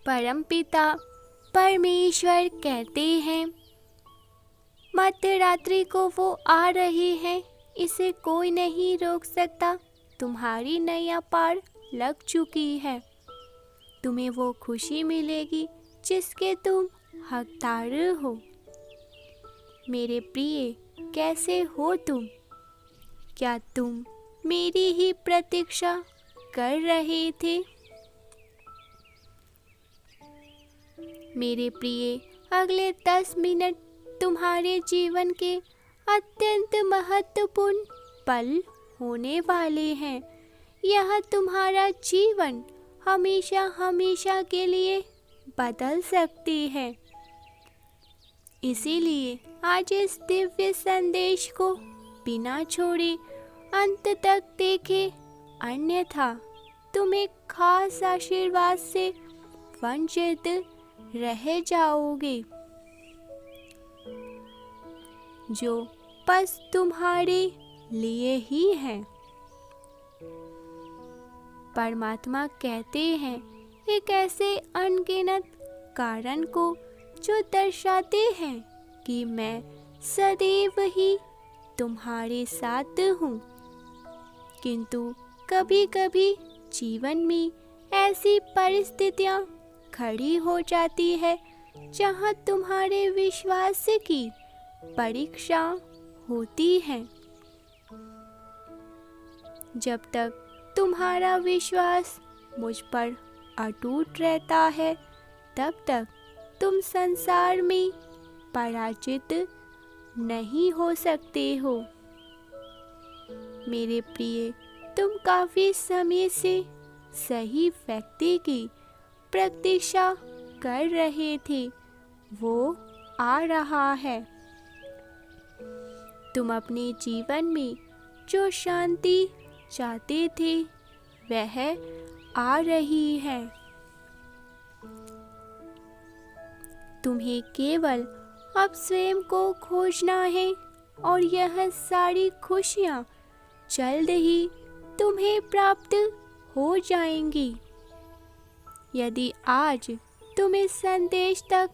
परमपिता परमेश्वर कहते हैं, मध्य रात्रि को वो आ रहे हैं, इसे कोई नहीं रोक सकता। तुम्हारी नैया पार लग चुकी है। तुम्हें वो खुशी मिलेगी जिसके तुम हकदार हो। मेरे प्रिय, कैसे हो तुम? क्या तुम मेरी ही प्रतीक्षा कर रहे थे? मेरे प्रिय, अगले 10 मिनट तुम्हारे जीवन के अत्यंत महत्वपूर्ण पल होने वाले हैं। यह तुम्हारा जीवन हमेशा हमेशा के लिए बदल सकती है। इसीलिए आज इस दिव्य संदेश को बिना छोड़े अंत तक देखे, अन्यथा तुम एक खास आशीर्वाद से वंचित रह जाओगे, जो बस तुम्हारे लिए ही है। परमात्मा कहते हैं, एक ऐसे अनगिनत कारण को जो दर्शाते हैं कि मैं सदैव ही तुम्हारे साथ हूँ। किंतु कभी कभी जीवन में ऐसी परिस्थितियाँ खड़ी हो जाती है जहाँ तुम्हारे विश्वास की परीक्षा होती है। जब तक तुम्हारा विश्वास मुझ पर अटूट रहता है, तब तक तुम संसार में पराजित नहीं हो सकते हो। मेरे प्रिय, तुम काफी समय से सही व्यक्ति की प्रतीक्षा कर रहे थे। वो आ रहा है। तुम अपने जीवन में जो शांति चाहते थे, वह आ रही है। तुम्हें केवल अब स्वयं को खोजना है और यह सारी खुशियाँ जल्द ही तुम्हें प्राप्त हो जाएंगी। यदि आज तुम इस संदेश तक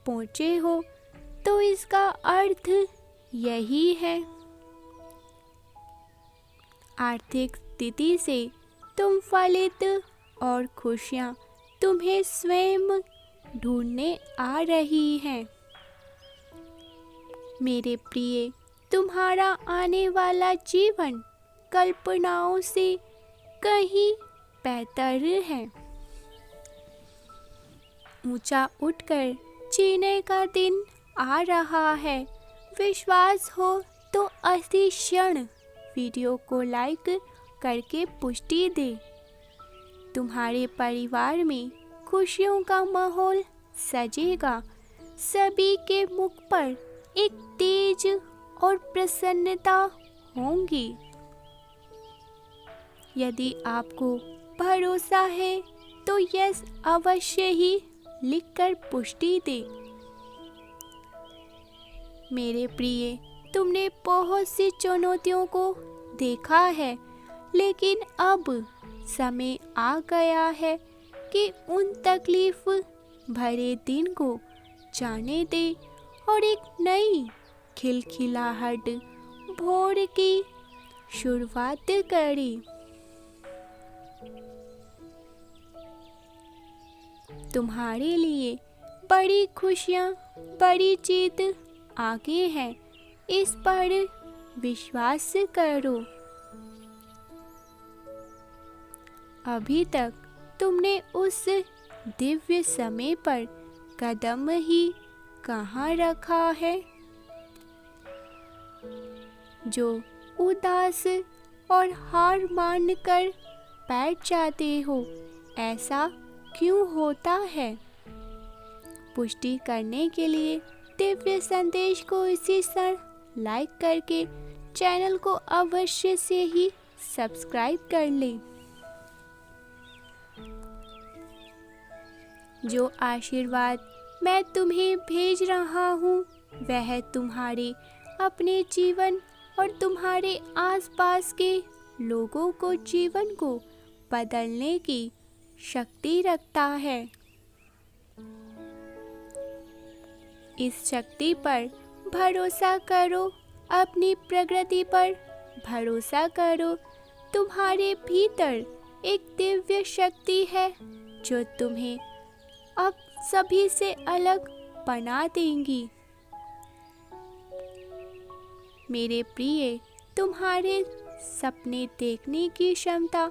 पहुँचे हो, तो इसका अर्थ यही है। आर्थिक स्थिति से तुम फलित और खुशियाँ तुम्हें स्वयं ढूंढने आ रही हैं। मेरे प्रिय, तुम्हारा आने वाला जीवन कल्पनाओं से कहीं बेहतर है। ऊंचा उठकर जीने का दिन आ रहा है। विश्वास हो तो अति क्षण वीडियो को लाइक करके पुष्टि दे। तुम्हारे परिवार में खुशियों का माहौल सजेगा। सभी के मुख पर एक तेज और प्रसन्नता होंगी। यदि आपको भरोसा है तो यस अवश्य ही लिखकर पुष्टि दे। मेरे प्रिय, तुमने बहुत सी चुनौतियों को देखा है, लेकिन अब समय आ गया है कि उन तकलीफ भरे दिन को जाने दे और एक नई खिलखिलाहट भोर की शुरुआत करें। तुम्हारे लिए बड़ी खुशियाँ, बड़ी जीत आगे है। इस पर विश्वास करो। अभी तक तुमने उस दिव्य समय पर कदम ही कहाँ रखा है? जो उदास और हार मान कर बैठ जाते हो, ऐसा क्यों होता है? पुष्टि करने के लिए दिव्य संदेश को इसी क्षण लाइक करके चैनल को अवश्य से ही सब्सक्राइब कर लें। जो आशीर्वाद मैं तुम्हें भेज रहा हूँ, वह तुम्हारे अपने जीवन और तुम्हारे आसपास के लोगों को जीवन को बदलने की शक्ति रखता है। इस शक्ति पर भरोसा करो, अपनी प्रगति पर भरोसा करो। तुम्हारे भीतर एक दिव्य शक्ति है जो तुम्हें अब सभी से अलग बना देंगी। मेरे प्रिय, तुम्हारे सपने देखने की क्षमता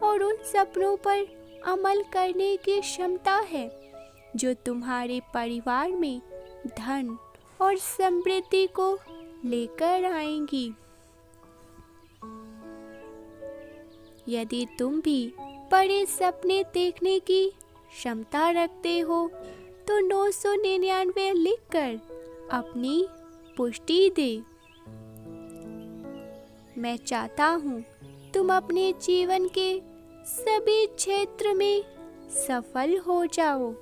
और उन सपनों पर अमल करने की क्षमता है जो तुम्हारे परिवार में धन और समृद्धि को लेकर आएंगी। यदि तुम भी बड़े सपने देखने की क्षमता रखते हो तो 999 लिखकर अपनी पुष्टि दे। मैं चाहता हूँ तुम अपने जीवन के सभी क्षेत्र में सफल हो जाओ।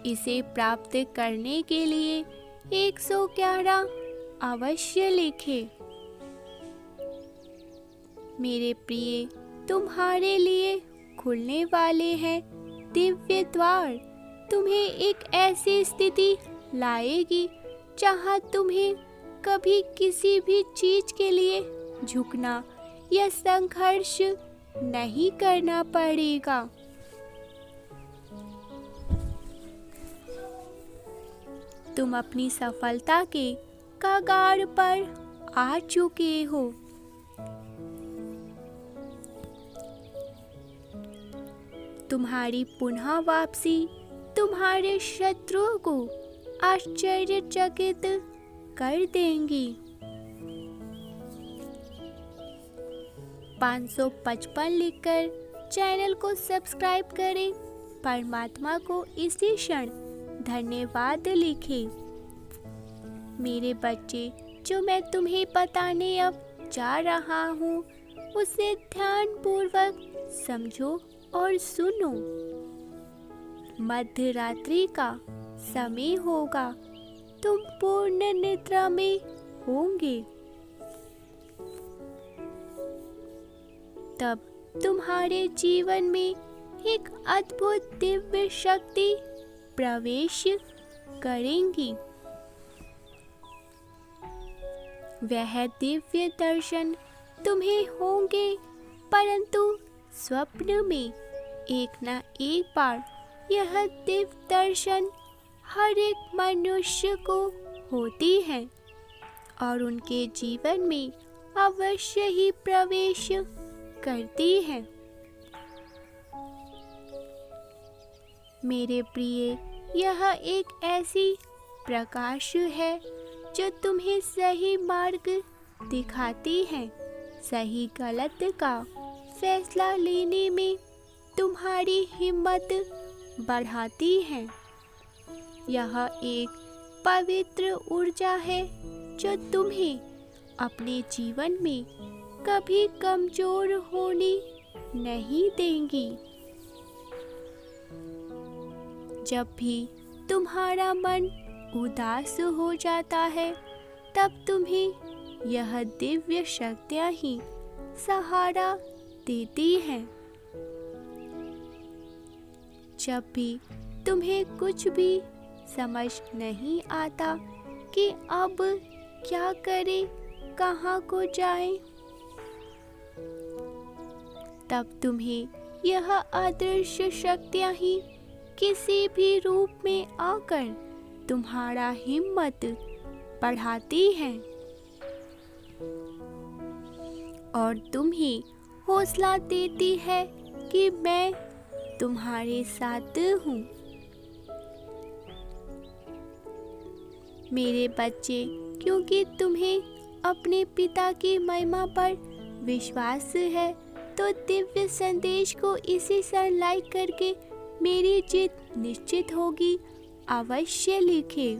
इसे प्राप्त करने के लिए 111 अवश्य लिखें। मेरे प्रिय, तुम्हारे लिए खुलने वाले हैं दिव्य द्वार। तुम्हें एक ऐसी स्थिति लाएगी जहां तुम्हें कभी किसी भी चीज के लिए झुकना या संघर्ष नहीं करना पड़ेगा। तुम अपनी सफलता के कगार पर आ चुके हो। तुम्हारी पुनः वापसी तुम्हारे शत्रुओं को आश्चर्यचकित कर देंगी। 555 लिखकर चैनल को सब्सक्राइब करें। परमात्मा को इसी क्षण धन्यवाद लिखें। मेरे बच्चे, जो मैं तुम्हें बताने अब जा रहा हूँ उसे ध्यानपूर्वक समझो और सुनो। मध्य रात्रि का समय होगा, तुम पूर्ण निद्रा में होंगे। तब तुम्हारे जीवन में एक अद्भुत दिव्य शक्ति प्रवेश करेंगी। वह दिव्य दर्शन तुम्हें होंगे, परंतु स्वप्न में एक न एक बार यह दिव्य दर्शन हर एक मनुष्य को होती है और उनके जीवन में अवश्य ही प्रवेश करती है। मेरे प्रिय, यह एक ऐसी प्रकाश है जो तुम्हें सही मार्ग दिखाती है। सही गलत का फैसला लेने में तुम्हारी हिम्मत बढ़ाती है। यह एक पवित्र ऊर्जा है जो तुम्हें अपने जीवन में कभी कमजोर होने नहीं देंगी। जब भी तुम्हारा मन उदास हो जाता है, तब तुम्हें यह दिव्य शक्तियाँ ही सहारा देती हैं। जब भी तुम्हें कुछ भी समझ नहीं आता कि अब क्या करें, कहाँ को जाएं, तब तुम्हें यह अदृश्य शक्तियाँ ही किसी भी रूप में आकर तुम्हारा हिम्मत बढ़ाती हैं और तुम्हें हौसला देती है कि मैं तुम्हारे साथ हूँ। मेरे बच्चे, क्योंकि तुम्हें अपने पिता की महिमा पर विश्वास है, तो दिव्य संदेश को इसी क्षण लाइक करके मेरी जीत निश्चित होगी अवश्य लिखें।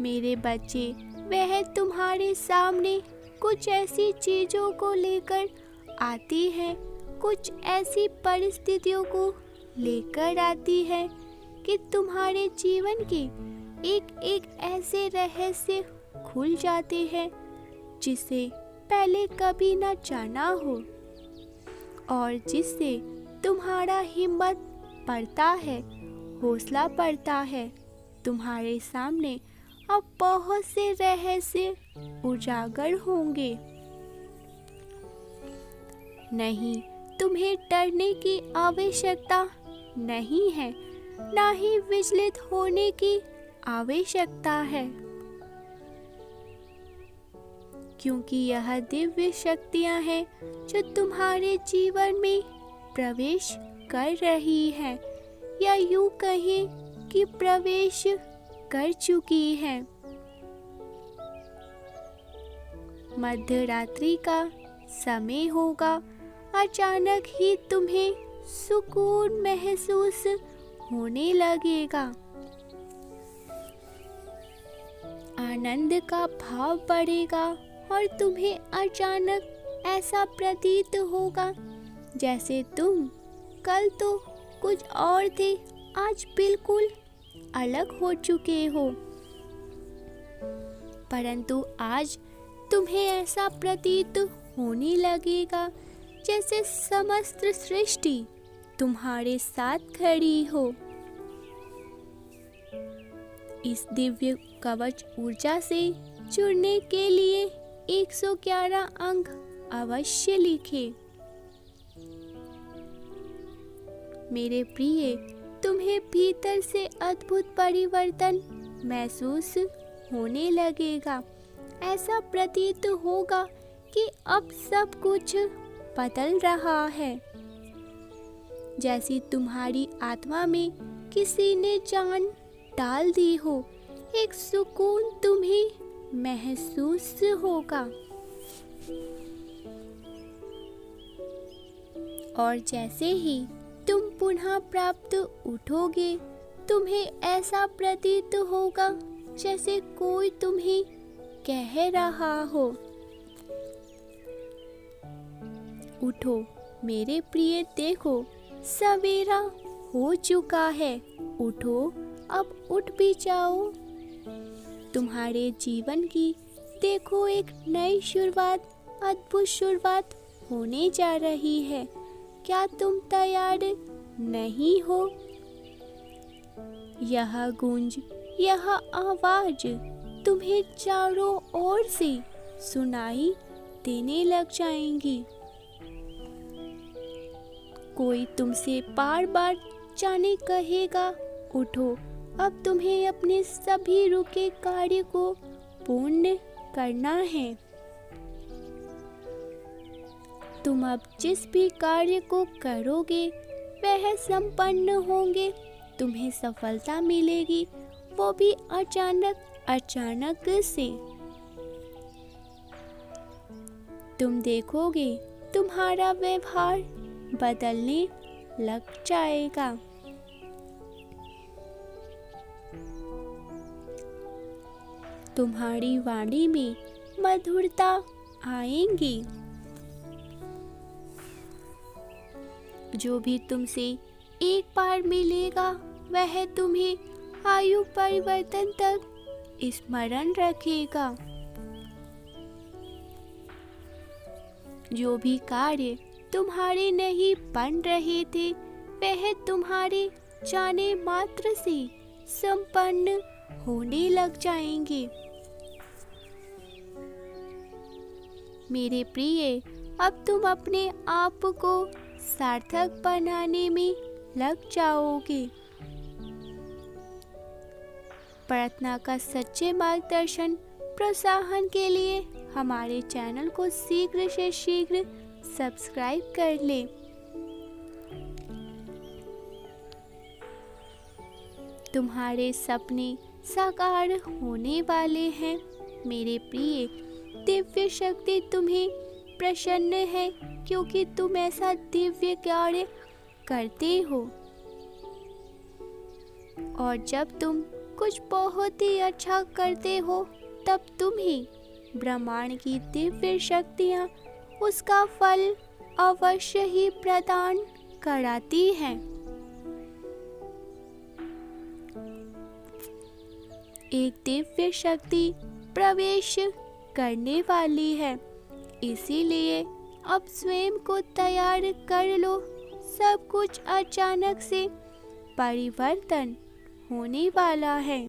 मेरे बच्चे, वह तुम्हारे सामने कुछ ऐसी चीजों को लेकर आती है, कुछ ऐसी परिस्थितियों को लेकर आती है कि तुम्हारे जीवन के एक एक ऐसे रहस्य खुल जाते हैं जिसे पहले कभी न जाना हो। और जिससे तुम्हारा हिम्मत बढ़ता है, हौसला बढ़ता है। तुम्हारे सामने अब बहुत से रहस्य उजागर होंगे। नहीं, तुम्हें डरने की आवश्यकता नहीं है, ना ही विचलित होने की आवश्यकता है, क्योंकि यह दिव्य शक्तियां हैं जो तुम्हारे जीवन में प्रवेश कर रही हैं, या यूं कहें कि प्रवेश कर चुकी हैं। मध्य रात्रि का समय होगा। अचानक ही तुम्हें सुकून महसूस होने लगेगा। आनंद का भाव बढ़ेगा और तुम्हें अचानक ऐसा प्रतीत होगा जैसे तुम कल तो कुछ और थे, आज बिल्कुल अलग हो चुके हो। परंतु आज तुम्हें ऐसा प्रतीत होने लगेगा जैसे समस्त सृष्टि तुम्हारे साथ खड़ी हो। इस दिव्य कवच ऊर्जा से जुड़ने के लिए 111 अंक अवश्य लिखें। मेरे प्रिय, तुम्हें भीतर से अद्भुत परिवर्तन महसूस होने लगेगा। ऐसा प्रतीत होगा कि अब सब कुछ बदल रहा है, जैसे तुम्हारी आत्मा में किसी ने जान डाल दी हो। एक सुकून तुम्हें महसूस होगा और जैसे ही तुम पुनः प्राप्त उठोगे, तुम्हें ऐसा प्रतीत होगा जैसे कोई तुम्हें कह रहा हो, उठो मेरे प्रिय, देखो सवेरा हो चुका है, उठो अब उठ भी जाओ। तुम्हारे जीवन की देखो एक नई शुरुआत, अद्भुत शुरुआत होने जा रही है। क्या तुम तैयार नहीं हो? यह गूंज, यह आवाज तुम्हें चारों ओर से सुनाई देने लग जाएंगी। कोई तुमसे बार बार जाने कहेगा, उठो अब तुम्हें अपने सभी रुके कार्य को पूर्ण करना है। तुम अब जिस भी कार्य को करोगे वह संपन्न होंगे, तुम्हें सफलता मिलेगी, वो भी अचानक से। तुम देखोगे तुम्हारा व्यवहार बदलने लग जाएगा। तुम्हारी वाणी में मधुरता आएंगी। जो भी तुमसे एक बार मिलेगा वह तुम्हें आयु परिवर्तन तक स्मरण रखेगा। जो भी कार्य तुम्हारे नहीं बन रहे थे वह तुम्हारे जाने मात्र से संपन्न होने लग जाएंगे। मेरे प्रिय, अब तुम अपने आप को सार्थक बनाने में लग जाओगे। प्रार्थना का सच्चे मार्गदर्शन प्रोत्साहन के लिए हमारे चैनल को शीघ्र से शीघ्र सब्सक्राइब कर लें। तुम्हारे सपने साकार होने वाले हैं। मेरे प्रिय, दिव्य शक्ति तुम्हें प्रसन्न है क्योंकि तुम ऐसा दिव्य कार्य करते हो। और जब तुम कुछ बहुत ही अच्छा करते हो तब तुम्हें ब्रह्मांड की दिव्य शक्तियाँ उसका फल अवश्य ही प्रदान कराती हैं। एक दिव्य शक्ति प्रवेश करने वाली है, इसीलिए अब स्वयं को तैयार कर लो, सब कुछ अचानक से परिवर्तन होने वाला है।